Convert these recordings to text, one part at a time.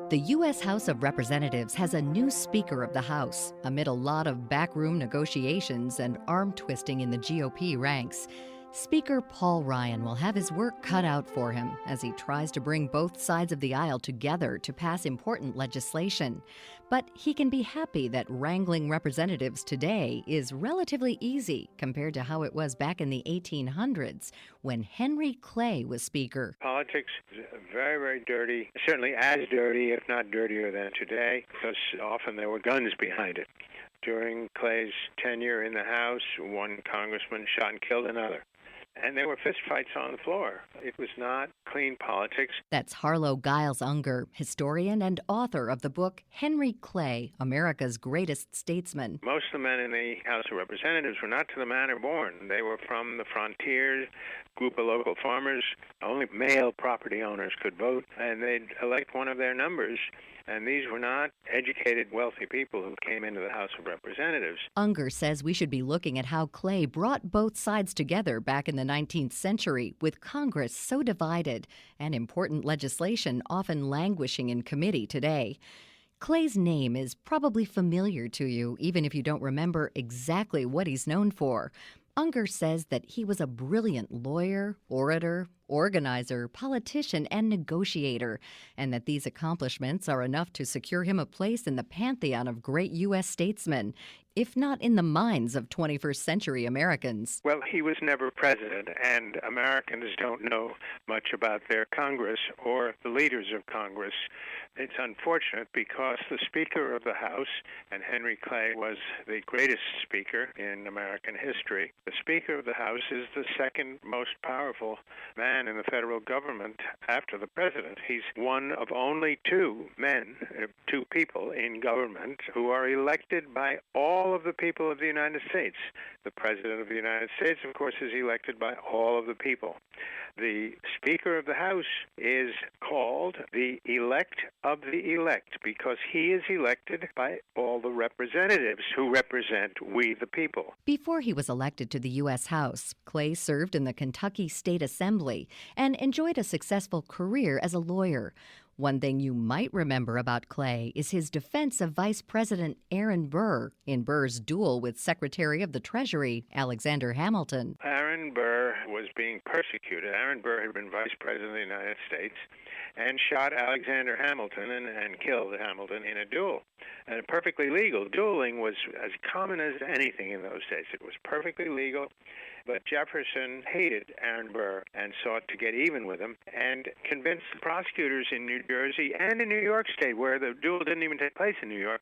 The U.S. House of Representatives has a new Speaker of the House amid a lot of backroom negotiations and arm twisting in the GOP ranks. Speaker Paul Ryan will have his work cut out for him as he tries to bring both sides of the aisle together to pass important legislation. But he can be happy that wrangling representatives today is relatively easy compared to how it was back in the 1800s when Henry Clay was Speaker. Politics is very, very dirty, certainly as dirty, if not dirtier than today, because often there were guns behind it. During Clay's tenure in the House, one congressman shot and killed another. And there were fistfights on the floor. It was not clean politics. That's Harlow Giles Unger, historian and author of the book Henry Clay, America's Greatest Statesman. Most of the men in the House of Representatives were not to the manor born. They were from the frontier, group of local farmers. Only male property owners could vote, and they'd elect one of their numbers. And these were not educated, wealthy people who came into the House of Representatives. Unger says we should be looking at how Clay brought both sides together back in the 19th century, with Congress so divided and important legislation often languishing in committee today. Clay's name is probably familiar to you, even if you don't remember exactly what he's known for. Unger says that he was a brilliant lawyer, orator, organizer, politician, and negotiator, and that these accomplishments are enough to secure him a place in the pantheon of great U.S. statesmen, if not in the minds of 21st century Americans. Well, he was never president, and Americans don't know much about their Congress or the leaders of Congress. It's unfortunate because the Speaker of the House, and Henry Clay was the greatest speaker in American history, the Speaker of the House is the second most powerful man in the federal government after the president. He's one of only two people in government who are elected by all of the people of the United States. The President of the United States, of course, is elected by all of the people. The Speaker of the House is called the elect of the elect because he is elected by all the representatives who represent we the people. Before he was elected to the U.S. House, Clay served in the Kentucky State Assembly and enjoyed a successful career as a lawyer. One thing you might remember about Clay is his defense of Vice President Aaron Burr in Burr's duel with Secretary of the Treasury Alexander Hamilton. Aaron Burr was being persecuted. Aaron Burr had been Vice President of the United States and shot Alexander Hamilton and killed Hamilton in a duel. And perfectly legal. Dueling was as common as anything in those days. It was perfectly legal. But Jefferson hated Aaron Burr and sought to get even with him and convinced the prosecutors in New Jersey and in New York State, where the duel didn't even take place in New York,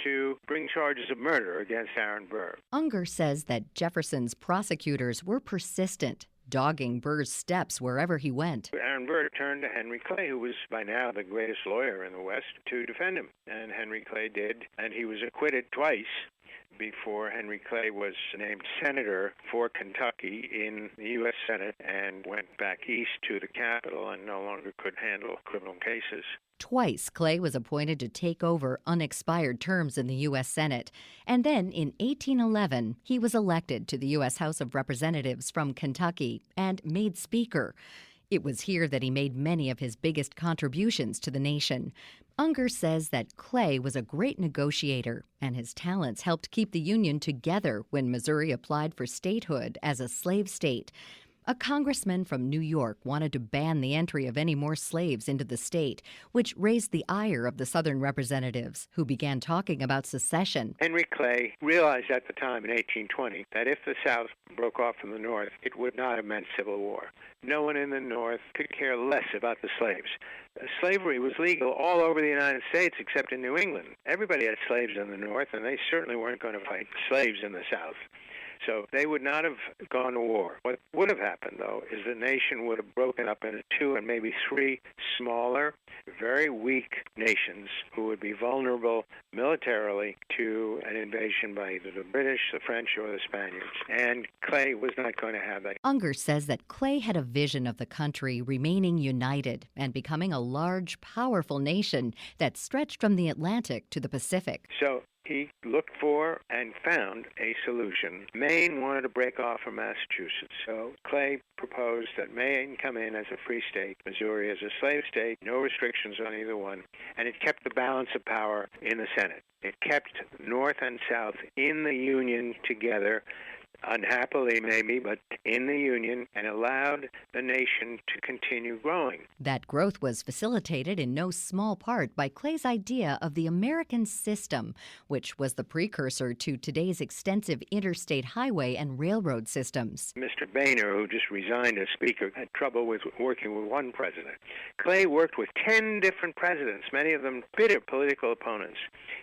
to bring charges of murder against Aaron Burr. Unger says that Jefferson's prosecutors were persistent, dogging Burr's steps wherever he went. Aaron Burr turned to Henry Clay, who was by now the greatest lawyer in the West, to defend him. And Henry Clay did, and he was acquitted twice before Henry Clay was named senator for Kentucky in the U.S. Senate and went back east to the Capitol and no longer could handle criminal cases. Twice, Clay was appointed to take over unexpired terms in the U.S. Senate. And then, in 1811, he was elected to the U.S. House of Representatives from Kentucky and made Speaker. It was here that he made many of his biggest contributions to the nation. Unger says that Clay was a great negotiator, and his talents helped keep the Union together when Missouri applied for statehood as a slave state. A congressman from New York wanted to ban the entry of any more slaves into the state, which raised the ire of the Southern representatives, who began talking about secession. Henry Clay realized at the time in 1820 that if the South broke off from the North, it would not have meant civil war. No one in the North could care less about the slaves. Slavery was legal all over the United States except in New England. Everybody had slaves in the North, and they certainly weren't going to fight slaves in the South. So they would not have gone to war. What would have happened, though, is the nation would have broken up into two and maybe three smaller, very weak nations who would be vulnerable militarily to an invasion by either the British, the French, or the Spaniards. And Clay was not going to have that. Unger says that Clay had a vision of the country remaining united and becoming a large, powerful nation that stretched from the Atlantic to the Pacific. So he looked for and found a solution. Maine wanted to break off from Massachusetts, so Clay proposed that Maine come in as a free state, Missouri as a slave state, no restrictions on either one, and it kept the balance of power in the Senate. It kept North and South in the Union together, unhappily maybe, but in the Union, and allowed the nation to continue growing. That growth was facilitated in no small part by Clay's idea of the American system, which was the precursor to today's extensive interstate highway and railroad systems. Mr. Boehner, who just resigned as Speaker, had trouble with working with one president. Clay worked with 10 different presidents, many of them bitter political opponents.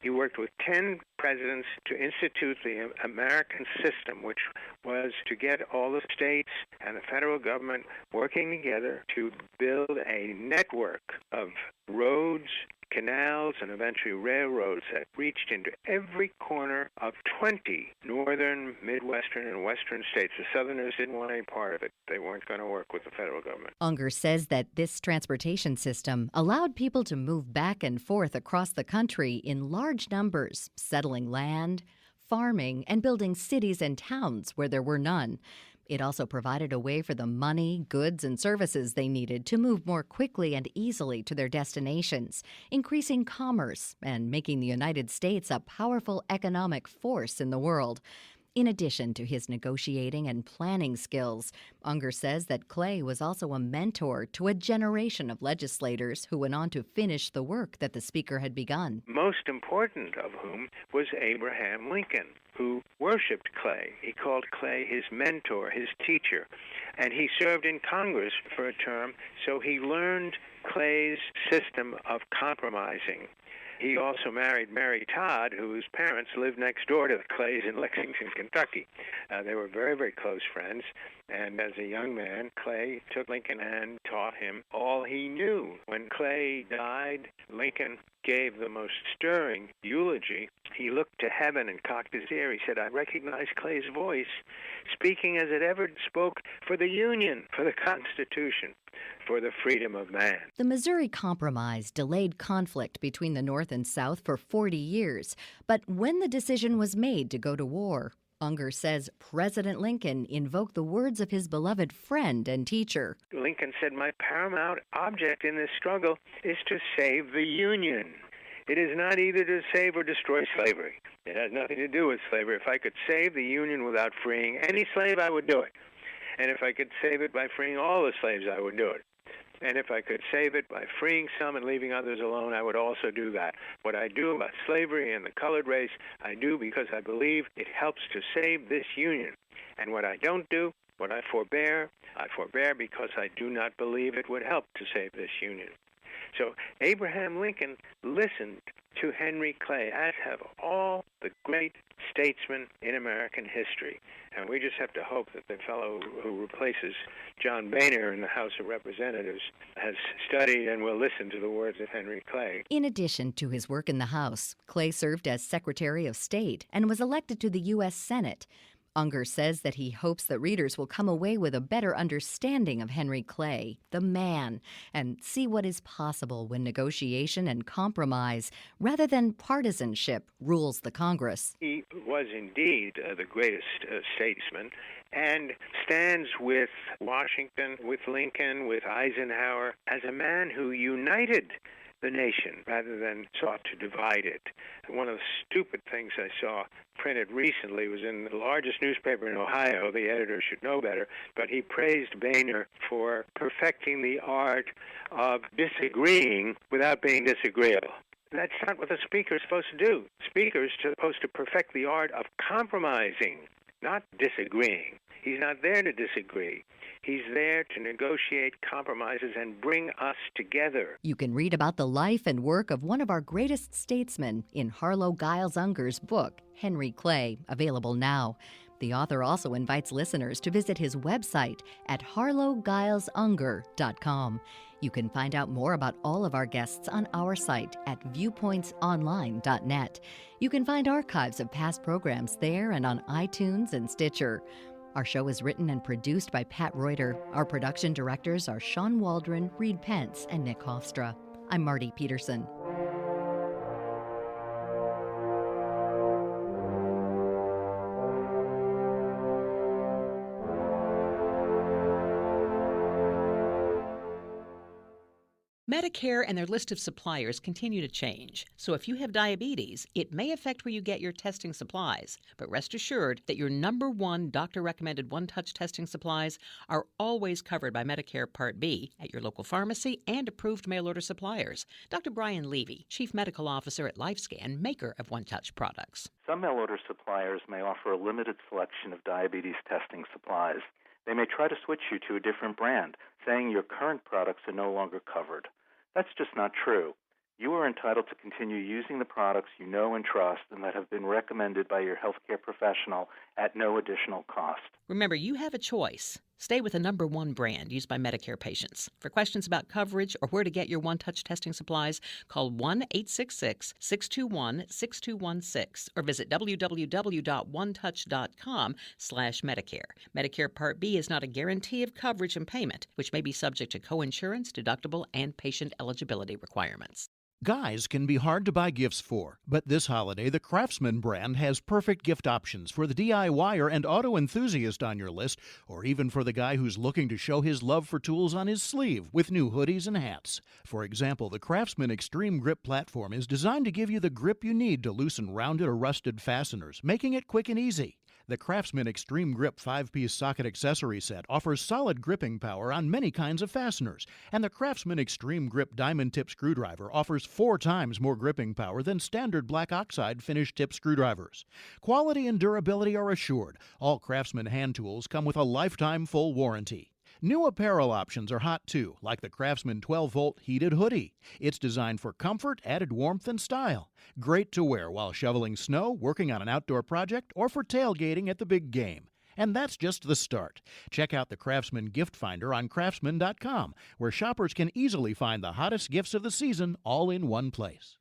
He worked with 10 presidents to institute the American system, which was to get all the states and the federal government working together to build a network of roads, canals, and eventually railroads that reached into every corner of 20 northern, midwestern, and western states. The Southerners didn't want any part of it. They weren't going to work with the federal government. Unger says that this transportation system allowed people to move back and forth across the country in large numbers, settling land, farming, and building cities and towns where there were none. It also provided a way for the money, goods, and services they needed to move more quickly and easily to their destinations, increasing commerce and making the United States a powerful economic force in the world. In addition to his negotiating and planning skills, Unger says that Clay was also a mentor to a generation of legislators who went on to finish the work that the Speaker had begun. Most important of whom was Abraham Lincoln, who worshipped Clay. He called Clay his mentor, his teacher, and he served in Congress for a term, so he learned Clay's system of compromising. He also married Mary Todd, whose parents lived next door to the Clays in Lexington, Kentucky. They were very, very close friends, and as a young man, Clay took Lincoln and taught him all he knew. When Clay died, Lincoln gave the most stirring eulogy. He looked to heaven and cocked his ear. He said, "I recognize Clay's voice, speaking as it ever spoke for the Union, for the Constitution, for the freedom of man." The Missouri Compromise delayed conflict between the North and South for 40 years, but when the decision was made to go to war, Unger says President Lincoln invoked the words of his beloved friend and teacher. Lincoln said, "My paramount object in this struggle is to save the Union. It is not either to save or destroy slavery. It has nothing to do with slavery. If I could save the Union without freeing any slave, I would do it. And if I could save it by freeing all the slaves, I would do it. And if I could save it by freeing some and leaving others alone, I would also do that. What I do about slavery and the colored race, I do because I believe it helps to save this Union. And what I don't do, what I forbear because I do not believe it would help to save this Union." So Abraham Lincoln listened to Henry Clay, as have all the great statesmen in American history. And we just have to hope that the fellow who replaces John Boehner in the House of Representatives has studied and will listen to the words of Henry Clay. In addition to his work in the House, Clay served as Secretary of State and was elected to the U.S. Senate. Unger says that he hopes that readers will come away with a better understanding of Henry Clay, the man, and see what is possible when negotiation and compromise, rather than partisanship, rules the Congress. He was indeed the greatest statesman and stands with Washington, with Lincoln, with Eisenhower as a man who united the nation rather than sought to divide it. One of the stupid things I saw printed recently was in the largest newspaper in Ohio. The editor should know better, but he praised Boehner for perfecting the art of disagreeing without being disagreeable. That's not what the speaker is supposed to do. The speaker is supposed to perfect the art of compromising, not disagreeing. He's not there to disagree. He's there to negotiate compromises and bring us together. You can read about the life and work of one of our greatest statesmen in Harlow Giles Unger's book, Henry Clay, available now. The author also invites listeners to visit his website at harlowgilesunger.com. You can find out more about all of our guests on our site at viewpointsonline.net. You can find archives of past programs there and on iTunes and Stitcher. Our show is written and produced by Pat Reuter. Our production directors are Sean Waldron, Reed Pence, and Nick Hofstra. I'm Marty Peterson. Medicare and their list of suppliers continue to change, so if you have diabetes, it may affect where you get your testing supplies. But rest assured that your number one doctor-recommended one-touch testing supplies are always covered by Medicare Part B at your local pharmacy and approved mail-order suppliers. Dr. Brian Levy, Chief Medical Officer at LifeScan, maker of one-touch products. Some mail-order suppliers may offer a limited selection of diabetes testing supplies. They may try to switch you to a different brand, saying your current products are no longer covered. That's just not true. You are entitled to continue using the products you know and trust and that have been recommended by your healthcare professional at no additional cost. Remember, you have a choice. Stay with the number one brand used by Medicare patients. For questions about coverage or where to get your one-touch testing supplies, call 1-866-621-6216 or visit www.onetouch.com/Medicare. Medicare Part B is not a guarantee of coverage and payment, which may be subject to coinsurance, deductible, and patient eligibility requirements. Guys can be hard to buy gifts for, but this holiday the Craftsman brand has perfect gift options for the DIYer and auto enthusiast on your list, or even for the guy who's looking to show his love for tools on his sleeve with new hoodies and hats. For example, the Craftsman Extreme Grip platform is designed to give you the grip you need to loosen rounded or rusted fasteners, making it quick and easy. The Craftsman Extreme Grip 5-piece socket accessory set offers solid gripping power on many kinds of fasteners, and the Craftsman Extreme Grip diamond tip screwdriver offers 4 times more gripping power than standard black oxide finished tip screwdrivers. Quality and durability are assured. All Craftsman hand tools come with a lifetime full warranty. New apparel options are hot too, like the Craftsman 12-volt heated hoodie. It's designed for comfort, added warmth, and style. Great to wear while shoveling snow, working on an outdoor project, or for tailgating at the big game. And that's just the start. Check out the Craftsman Gift Finder on Craftsman.com, where shoppers can easily find the hottest gifts of the season all in one place.